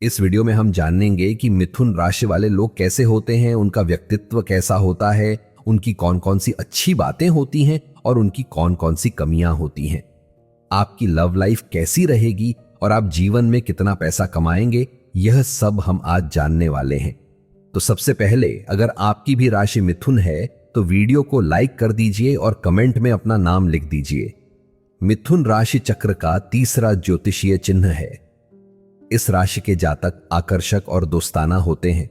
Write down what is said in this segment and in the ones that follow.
इस वीडियो में हम जानेंगे कि मिथुन राशि वाले लोग कैसे होते हैं, उनका व्यक्तित्व कैसा होता है, उनकी कौन कौन सी अच्छी बातें होती हैं और उनकी कौन कौन सी कमियां होती हैं। आपकी लव लाइफ कैसी रहेगी और आप जीवन में कितना पैसा कमाएंगे, यह सब हम आज जानने वाले हैं। तो सबसे पहले, अगर आपकी भी राशि मिथुन है तो वीडियो को लाइक कर दीजिए और कमेंट में अपना नाम लिख दीजिए। मिथुन राशि चक्र का तीसरा ज्योतिषीय चिन्ह है। इस राशि के जातक आकर्षक और दोस्ताना होते हैं।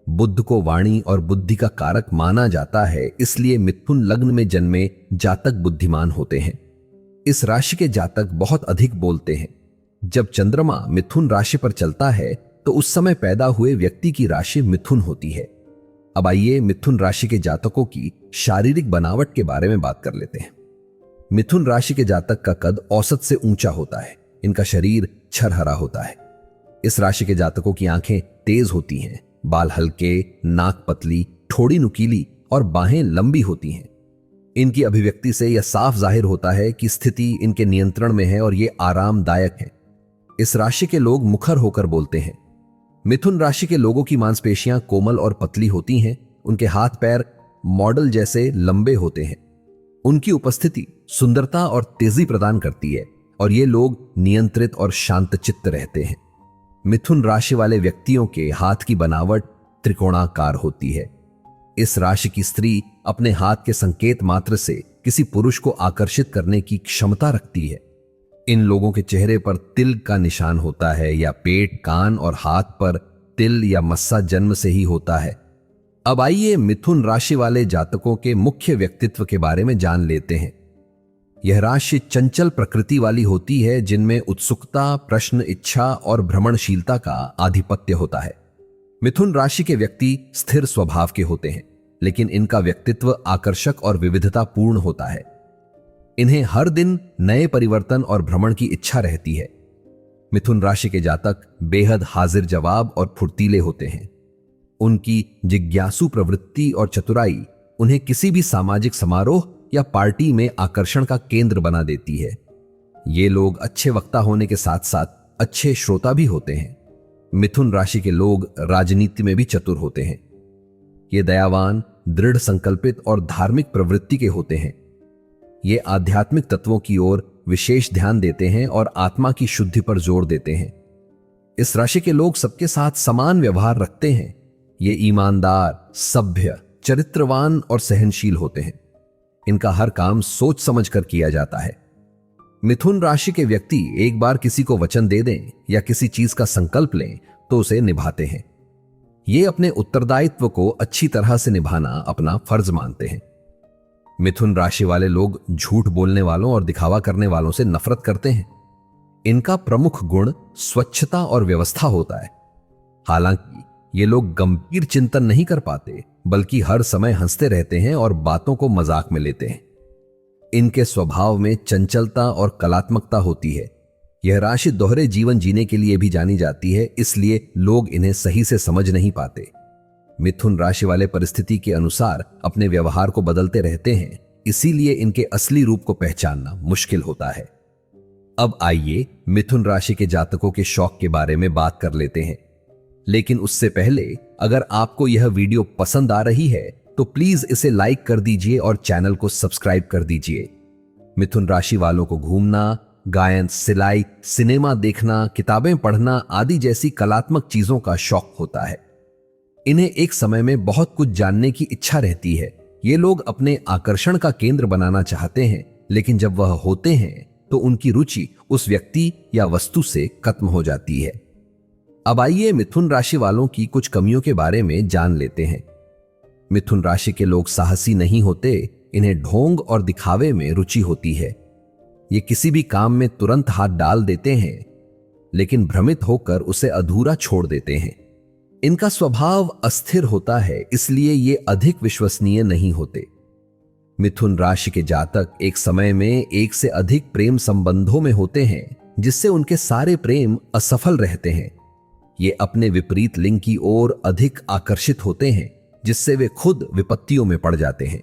बुध को वाणी और बुद्धि का कारक माना जाता है, इसलिए मिथुन लग्न में जन्मे जातक बुद्धिमान होते हैं। इस राशि के जातक बहुत अधिक बोलते हैं। जब चंद्रमा मिथुन राशि पर चलता है तो उस समय पैदा हुए व्यक्ति की राशि मिथुन होती है। अब आइए मिथुन राशि के जातकों की शारीरिक बनावट के बारे में बात कर लेते हैं। मिथुन राशि के जातक का कद औसत से ऊंचा होता है। इनका शरीर छरहरा होता है। इस राशि के जातकों की आंखें तेज होती हैं, बाल हल्के, नाक पतली, ठोड़ी नुकीली और बाहें लंबी होती हैं। इनकी अभिव्यक्ति से यह साफ जाहिर होता है कि स्थिति इनके नियंत्रण में है और ये आरामदायक है। इस राशि के लोग मुखर होकर बोलते हैं। मिथुन राशि के लोगों की मांसपेशियां कोमल और पतली होती हैं। उनके हाथ पैर मॉडल जैसे लंबे होते हैं। उनकी उपस्थिति सुंदरता और तेजी प्रदान करती है और ये लोग नियंत्रित और शांतचित्त रहते हैं। मिथुन राशि वाले व्यक्तियों के हाथ की बनावट त्रिकोणाकार होती है। इस राशि की स्त्री अपने हाथ के संकेत मात्र से किसी पुरुष को आकर्षित करने की क्षमता रखती है। इन लोगों के चेहरे पर तिल का निशान होता है या पेट, कान और हाथ पर तिल या मस्सा जन्म से ही होता है। अब आइए मिथुन राशि वाले जातकों के मुख्य व्यक्तित्व के बारे में जान लेते हैं। यह राशि चंचल प्रकृति वाली होती है, जिनमें उत्सुकता, प्रश्न, इच्छा और भ्रमणशीलता का आधिपत्य होता है। मिथुन राशि के व्यक्ति स्थिर स्वभाव के होते हैं, लेकिन इनका व्यक्तित्व आकर्षक और विविधतापूर्ण होता है। इन्हें हर दिन नए परिवर्तन और भ्रमण की इच्छा रहती है। मिथुन राशि के जातक बेहद हाजिर जवाब और फुर्तीले होते हैं। उनकी जिज्ञासु प्रवृत्ति और चतुराई उन्हें किसी भी सामाजिक समारोह या पार्टी में आकर्षण का केंद्र बना देती है। ये लोग अच्छे वक्ता होने के साथ साथ अच्छे श्रोता भी होते हैं। मिथुन राशि के लोग राजनीति में भी चतुर होते हैं। ये दयावान, दृढ़ संकल्पित और धार्मिक प्रवृत्ति के होते हैं। ये आध्यात्मिक तत्वों की ओर विशेष ध्यान देते हैं और आत्मा की शुद्धि पर जोर देते हैं। इस राशि के लोग सबके साथ समान व्यवहार रखते हैं। ये ईमानदार, सभ्य, चरित्रवान और सहनशील होते हैं। इनका हर काम सोच समझकर किया जाता है। मिथुन राशि के व्यक्ति एक बार किसी को वचन दे दें या किसी चीज का संकल्प लें तो उसे निभाते हैं। ये अपने उत्तरदायित्व को अच्छी तरह से निभाना अपना फर्ज मानते हैं। मिथुन राशि वाले लोग झूठ बोलने वालों और दिखावा करने वालों से नफरत करते हैं। इनका प्रमुख गुण स्वच्छता और व्यवस्था होता है। हालांकि ये लोग गंभीर चिंतन नहीं कर पाते, बल्कि हर समय हंसते रहते हैं और बातों को मजाक में लेते हैं। इनके स्वभाव में चंचलता और कलात्मकता होती है। यह राशि दोहरे जीवन जीने के लिए भी जानी जाती है, इसलिए लोग इन्हें सही से समझ नहीं पाते। मिथुन राशि वाले परिस्थिति के अनुसार अपने व्यवहार को बदलते रहते हैं, इसीलिए इनके असली रूप को पहचानना मुश्किल होता है। अब आइए मिथुन राशि के जातकों के शौक के बारे में बात कर लेते हैं। लेकिन उससे पहले, अगर आपको यह वीडियो पसंद आ रही है तो प्लीज इसे लाइक कर दीजिए और चैनल को सब्सक्राइब कर दीजिए। मिथुन राशि वालों को घूमना, गायन, सिलाई, सिनेमा देखना, किताबें पढ़ना आदि जैसी कलात्मक चीजों का शौक होता है। इन्हें एक समय में बहुत कुछ जानने की इच्छा रहती है। ये लोग अपने आकर्षण का केंद्र बनाना चाहते हैं, लेकिन जब वह होते हैं तो उनकी रुचि उस व्यक्ति या वस्तु से खत्म हो जाती है। अब आइए मिथुन राशि वालों की कुछ कमियों के बारे में जान लेते हैं। मिथुन राशि के लोग साहसी नहीं होते। इन्हें ढोंग और दिखावे में रुचि होती है। ये किसी भी काम में तुरंत हाथ डाल देते हैं, लेकिन भ्रमित होकर उसे अधूरा छोड़ देते हैं। इनका स्वभाव अस्थिर होता है, इसलिए ये अधिक विश्वसनीय नहीं होते। मिथुन राशि के जातक एक समय में एक से अधिक प्रेम संबंधों में होते हैं, जिससे उनके सारे प्रेम असफल रहते हैं। ये अपने विपरीत लिंग की ओर अधिक आकर्षित होते हैं, जिससे वे खुद विपत्तियों में पड़ जाते हैं।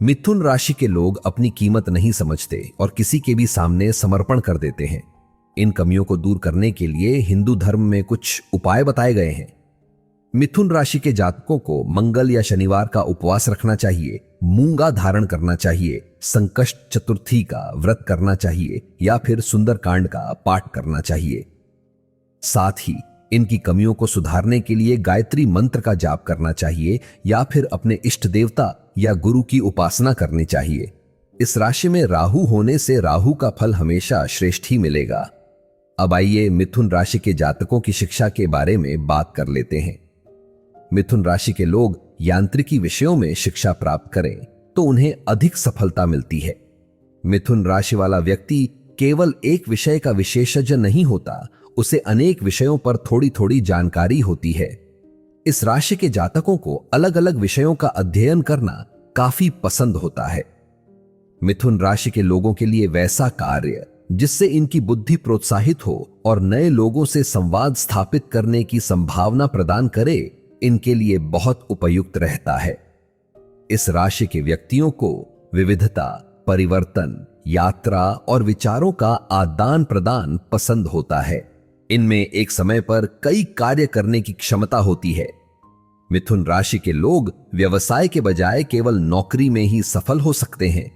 मिथुन राशि के लोग अपनी कीमत नहीं समझते और किसी के भी सामने समर्पण कर देते हैं। इन कमियों को दूर करने के लिए हिंदू धर्म में कुछ उपाय बताए गए हैं। मिथुन राशि के जातकों को मंगल या शनिवार का उपवास रखना चाहिए, मूंगा धारण करना चाहिए, संकष्ट चतुर्थी का व्रत करना चाहिए या फिर सुंदरकांड का पाठ करना चाहिए। साथ ही इनकी कमियों को सुधारने के लिए गायत्री मंत्र का जाप करना चाहिए या फिर अपने इष्ट देवता या गुरु की उपासना करनी चाहिए। इस राशि में राहु होने से राहु का फल हमेशा श्रेष्ठ ही मिलेगा। अब आइए मिथुन राशि के जातकों की शिक्षा के बारे में बात कर लेते हैं। मिथुन राशि के लोग यांत्रिकी विषयों में शिक्षा प्राप्त करें तो उन्हें अधिक सफलता मिलती है। मिथुन राशि वाला व्यक्ति केवल एक विषय का विशेषज्ञ नहीं होता, उसे अनेक विषयों पर थोड़ी थोड़ी जानकारी होती है। इस राशि के जातकों को अलग अलग विषयों का अध्ययन करना काफी पसंद होता है। मिथुन राशि के लोगों के लिए वैसा कार्य जिससे इनकी बुद्धि प्रोत्साहित हो और नए लोगों से संवाद स्थापित करने की संभावना प्रदान करे, इनके लिए बहुत उपयुक्त रहता है। इस राशि के व्यक्तियों को विविधता, परिवर्तन, यात्रा और विचारों का आदान प्रदान पसंद होता है। इनमें एक समय पर कई कार्य करने की क्षमता होती है। मिथुन राशि के लोग व्यवसाय के बजाय केवल नौकरी में ही सफल हो सकते हैं।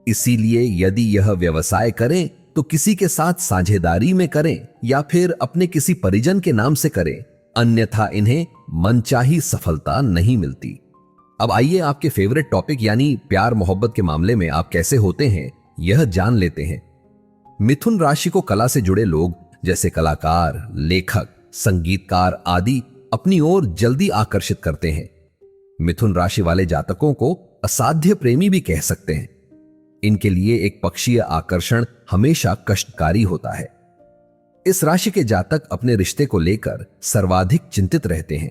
इसीलिए यदि यह व्यवसाय करें तो किसी के साथ साझेदारी में करें या फिर अपने किसी परिजन के नाम से करें, अन्यथा इन्हें मनचाही सफलता नहीं मिलती। अब आइए आपके फेवरेट टॉपिक यानी प्यार मोहब्बत के मामले में आप कैसे होते हैं यह जान लेते हैं। मिथुन राशि को कला से जुड़े लोग जैसे कलाकार, लेखक, संगीतकार आदि अपनी ओर जल्दी आकर्षित करते हैं। मिथुन राशि वाले जातकों को असाध्य प्रेमी भी कह सकते हैं। इनके लिए एक पक्षीय आकर्षण हमेशा कष्टकारी होता है। इस राशि के जातक अपने रिश्ते को लेकर सर्वाधिक चिंतित रहते हैं।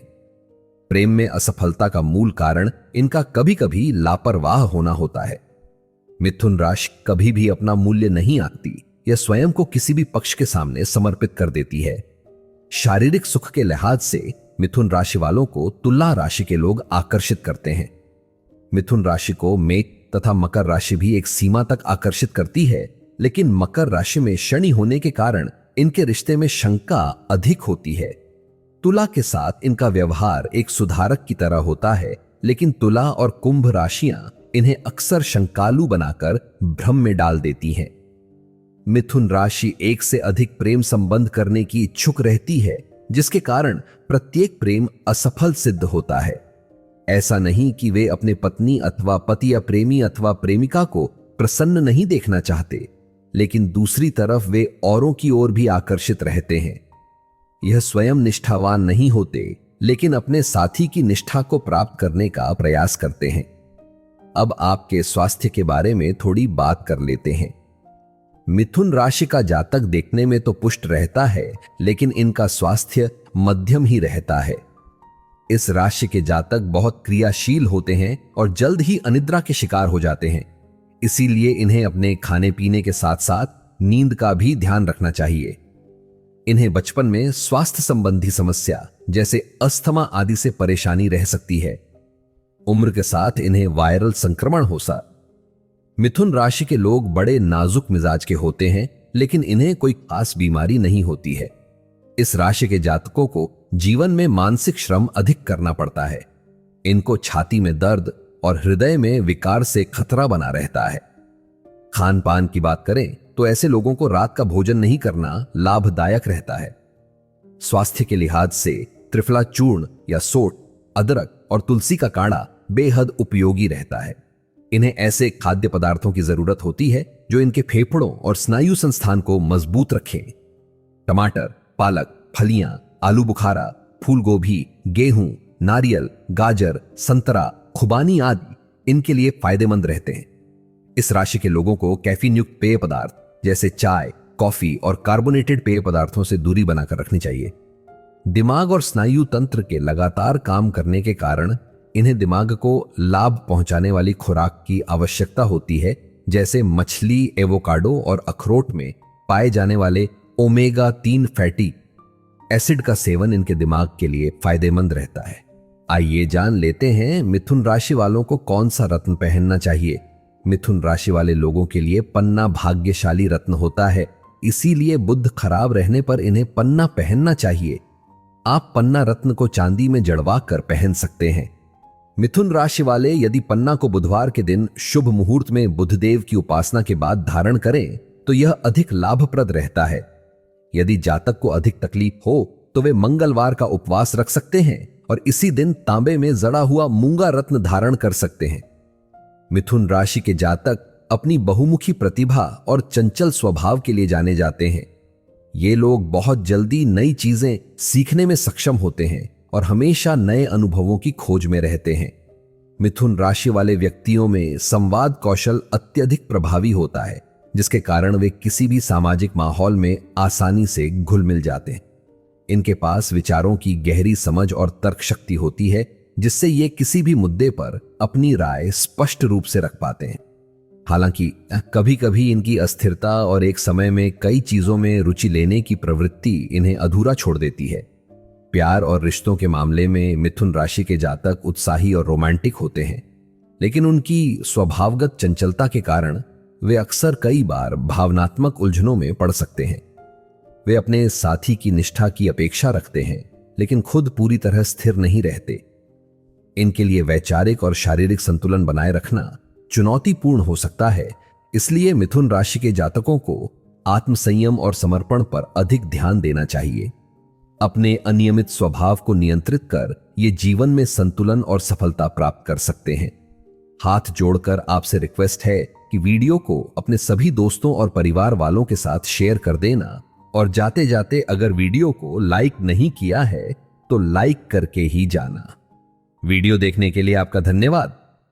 प्रेम में असफलता का मूल कारण इनका कभी कभी लापरवाह होना होता है। मिथुन राशि कभी भी अपना मूल्य नहीं आंकती या स्वयं को किसी भी पक्ष के सामने समर्पित कर देती है। शारीरिक सुख के लिहाज से मिथुन राशि वालों को तुला राशि के लोग आकर्षित करते हैं। मिथुन राशि को मेष तथा मकर राशि भी एक सीमा तक आकर्षित करती है, लेकिन मकर राशि में शनि होने के कारण इनके रिश्ते में शंका अधिक होती है। तुला के साथ इनका व्यवहार एक सुधारक की तरह होता है, लेकिन तुला और कुंभ राशियां इन्हें अक्सर शंकालु बनाकर भ्रम में डाल देती हैं। मिथुन राशि एक से अधिक प्रेम संबंध करने की इच्छुक रहती है, जिसके कारण प्रत्येक प्रेम असफल सिद्ध होता है। ऐसा नहीं कि वे अपने पत्नी अथवा पति या प्रेमी अथवा प्रेमिका को प्रसन्न नहीं देखना चाहते, लेकिन दूसरी तरफ वे औरों की ओर भी आकर्षित रहते हैं। यह स्वयं निष्ठावान नहीं होते, लेकिन अपने साथी की निष्ठा को प्राप्त करने का प्रयास करते हैं। अब आपके स्वास्थ्य के बारे में थोड़ी बात कर लेते हैं। मिथुन राशि का जातक देखने में तो पुष्ट रहता है, लेकिन इनका स्वास्थ्य मध्यम ही रहता है। इस राशि के जातक बहुत क्रियाशील होते हैं और जल्द ही अनिद्रा के शिकार हो जाते हैं। इसीलिए इन्हें अपने खाने पीने के साथ साथ नींद का भी ध्यान रखना चाहिए। इन्हें बचपन में स्वास्थ्य संबंधी समस्या जैसे अस्थमा आदि से परेशानी रह सकती है। उम्र के साथ इन्हें वायरल संक्रमण हो सकता। मिथुन राशि के लोग बड़े नाजुक मिजाज के होते हैं, लेकिन इन्हें कोई खास बीमारी नहीं होती है। इस राशि के जातकों को जीवन में मानसिक श्रम अधिक करना पड़ता है। इनको छाती में दर्द और हृदय में विकार से खतरा बना रहता है। खान पान की बात करें तो ऐसे लोगों को रात का भोजन नहीं करना लाभदायक रहता है। स्वास्थ्य के लिहाज से त्रिफला चूर्ण या सोट, अदरक और तुलसी का काढ़ा बेहद उपयोगी रहता है। इन्हें ऐसे खाद्य पदार्थों की जरूरत होती है जो इनके फेफड़ों और स्नायु संस्थान को मजबूत रखें। टमाटर, पालक, फलियां, आलू बुखारा, फूल गोभी, गेहूं, नारियल, गाजर, संतरा, खुबानी आदि इनके लिए फायदेमंद रहते हैं। इस राशि के लोगों को कैफीन युक्त पेय पदार्थ जैसे चाय, कॉफी और कार्बोनेटेड पेय पदार्थों से दूरी बनाकर रखनी चाहिए। दिमाग और स्नायु तंत्र के लगातार काम करने के कारण इन्हें दिमाग को लाभ पहुंचाने वाली खुराक की आवश्यकता होती है, जैसे मछली, एवोकाडो और अखरोट में पाए जाने वाले ओमेगा 3 फैटी एसिड का सेवन इनके दिमाग के लिए फायदेमंद रहता है। आइए जान लेते हैं मिथुन राशि वालों को कौन सा रत्न पहनना चाहिए। मिथुन राशि वाले लोगों के लिए पन्ना भाग्यशाली रत्न होता है। इसीलिए बुध खराब रहने पर इन्हें पन्ना पहनना चाहिए। आप पन्ना रत्न को चांदी में जड़वा कर पहन सकते हैं। मिथुन राशि वाले यदि पन्ना को बुधवार के दिन शुभ मुहूर्त में बुधदेव की उपासना के बाद धारण करें तो यह अधिक लाभप्रद रहता है। यदि जातक को अधिक तकलीफ हो तो वे मंगलवार का उपवास रख सकते हैं और इसी दिन तांबे में जड़ा हुआ मूंगा रत्न धारण कर सकते हैं। मिथुन राशि के जातक अपनी बहुमुखी प्रतिभा और चंचल स्वभाव के लिए जाने जाते हैं। ये लोग बहुत जल्दी नई चीजें सीखने में सक्षम होते हैं और हमेशा नए अनुभवों की खोज में रहते हैं। मिथुन राशि वाले व्यक्तियों में संवाद कौशल अत्यधिक प्रभावी होता है, जिसके कारण वे किसी भी सामाजिक माहौल में आसानी से घुल मिल जाते हैं। इनके पास विचारों की गहरी समझ और तर्क शक्ति होती है, जिससे ये किसी भी मुद्दे पर अपनी राय स्पष्ट रूप से रख पाते हैं। हालांकि कभी कभी इनकी अस्थिरता और एक समय में कई चीजों में रुचि लेने की प्रवृत्ति इन्हें अधूरा छोड़ देती है। प्यार और रिश्तों के मामले में मिथुन राशि के जातक उत्साही और रोमांटिक होते हैं, लेकिन उनकी स्वभावगत चंचलता के कारण वे अक्सर कई बार भावनात्मक उलझनों में पड़ सकते हैं। वे अपने साथी की निष्ठा की अपेक्षा रखते हैं, लेकिन खुद पूरी तरह स्थिर नहीं रहते। इनके लिए वैचारिक और शारीरिक संतुलन बनाए रखना चुनौतीपूर्ण हो सकता है। इसलिए मिथुन राशि के जातकों को आत्मसंयम और समर्पण पर अधिक ध्यान देना चाहिए। अपने अनियमित स्वभाव को नियंत्रित कर ये जीवन में संतुलन और सफलता प्राप्त कर सकते हैं। हाथ जोड़कर आपसे रिक्वेस्ट है कि वीडियो को अपने सभी दोस्तों और परिवार वालों के साथ शेयर कर देना, और जाते जाते अगर वीडियो को लाइक नहीं किया है तो लाइक करके ही जाना। वीडियो देखने के लिए आपका धन्यवाद।